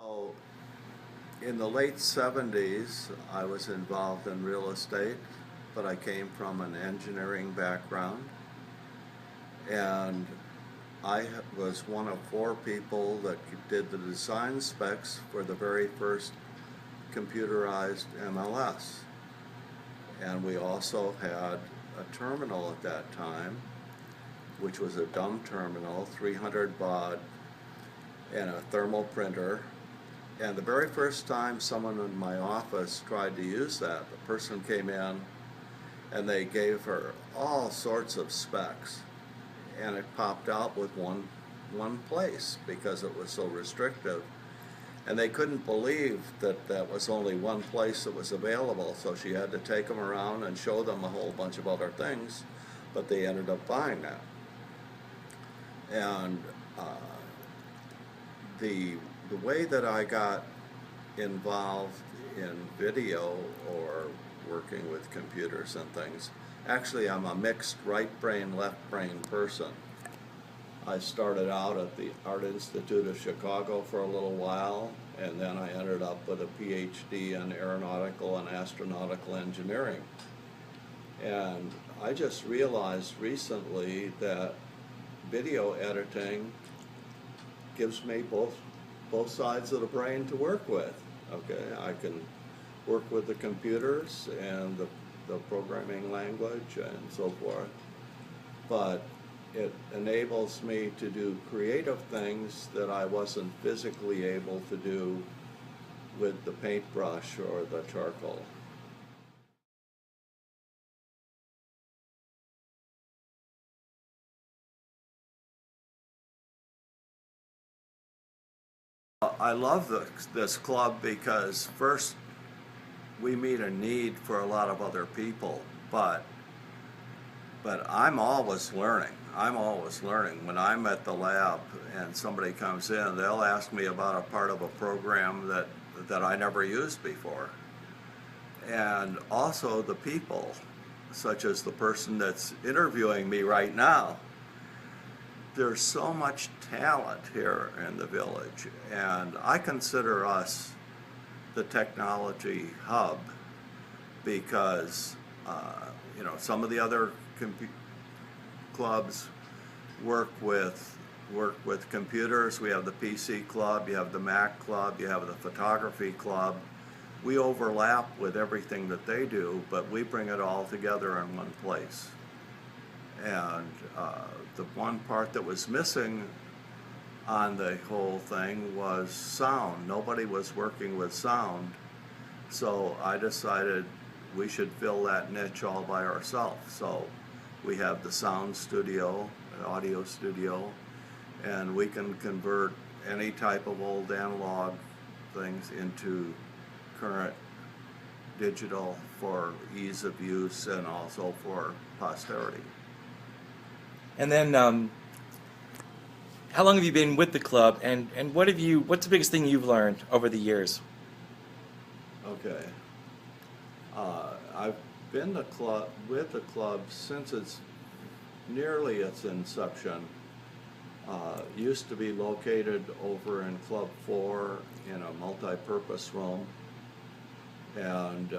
So, in the late 70s, I was involved in real estate, but I came from an engineering background. And I was one of four people that did the design specs for the very first computerized MLS. And we also had a terminal at that time, which was a dumb terminal, 300 baud, and a thermal printer. And the very first time someone in my office tried to use that, the person came in and they gave her all sorts of specs. And it popped out with one place because it was so restrictive. And they couldn't believe that that was only one place that was available, so she had to take them around and show them a whole bunch of other things, but they ended up buying that. And the way that I got involved in video or working with computers and things, actually I'm a mixed right brain, left brain person. I started out at the Art Institute of Chicago for a little while, and then I ended up with a PhD in aeronautical and astronautical engineering. And I just realized recently that video editing gives me both sides of the brain to work with. Okay, I can work with the computers and the programming language and so forth, but it enables me to do creative things that I wasn't physically able to do with the paintbrush or the charcoal. I love this club because first we meet a need for a lot of other people, but I'm always learning. I'm always learning. When I'm at the lab and somebody comes in, they'll ask me about a part of a program that I never used before. And also the people, such as the person that's interviewing me right now. There's so much talent here in the village, and I consider us the technology hub because some of the other clubs work with computers. We have the PC club, you have the Mac club, you have the photography club. We overlap with everything that they do, but we bring it all together in one place. And the one part that was missing on the whole thing was sound. Nobody was working with sound, so I decided we should fill that niche all by ourselves. So we have the sound studio, an audio studio, and we can convert any type of old analog things into current digital for ease of use and also for posterity. And then, how long have you been with the club, and what's the biggest thing you've learned over the years? Okay. I've been with the club since nearly its inception. Used to be located over in Club 4 in a multi-purpose room, and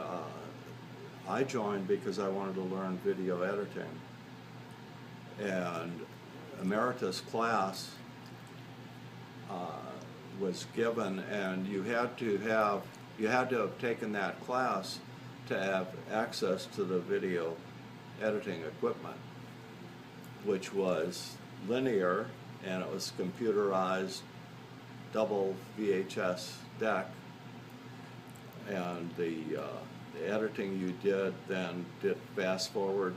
I joined because I wanted to learn video editing. And emeritus class was given, and you had to have taken that class to have access to the video editing equipment, which was linear, and it was computerized double VHS deck, and the editing you did fast forward,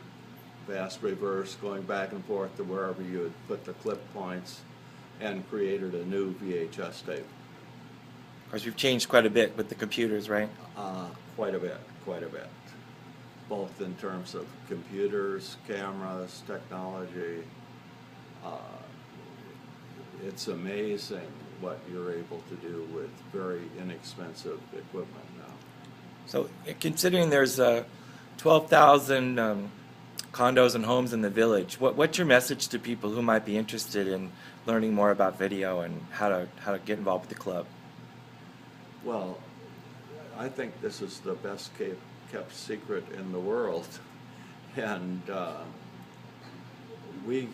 fast reverse, going back and forth to wherever you had put the clip points, and created a new VHS tape. Of course, we've changed quite a bit with the computers, right? Quite a bit. Both in terms of computers, cameras, technology. It's amazing what you're able to do with very inexpensive equipment now. So, considering there's 12,000 condos and homes in the village, what's your message to people who might be interested in learning more about video and how to get involved with the club? Well, I think this is the best kept secret in the world, and we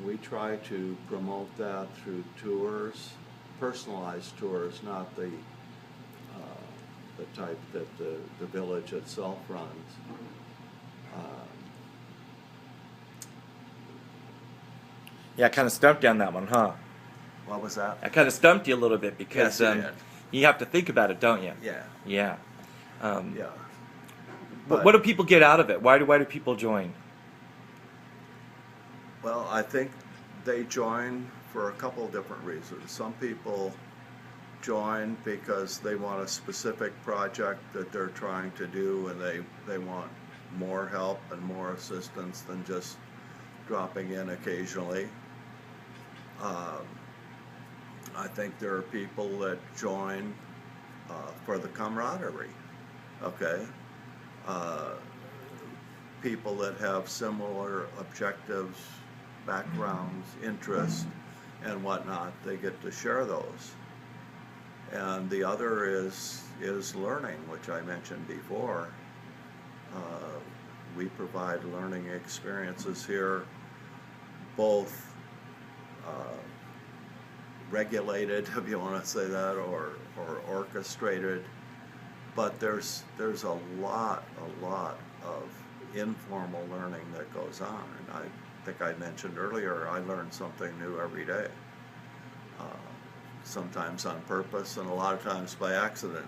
we try to promote that through tours, personalized tours, not the type that the village itself runs. Yeah, I kind of stumped you on that one, huh? What was that? I kind of stumped you a little bit because Yes, you did. you have to think about it, don't you? Yeah. Yeah. Yeah. What do people get out of it? Why do people join? Well, I think they join for a couple of different reasons. Some people join because they want a specific project that they're trying to do, and they want more help and more assistance than just dropping in occasionally. I think there are people that join for the camaraderie, okay? People that have similar objectives, backgrounds, interests, and whatnot, they get to share those. And the other is learning, which I mentioned before. We provide learning experiences here, both regulated, if you want to say that, or orchestrated. But there's a lot of informal learning that goes on. And I think I mentioned earlier, I learn something new every day. Sometimes on purpose, and a lot of times by accident.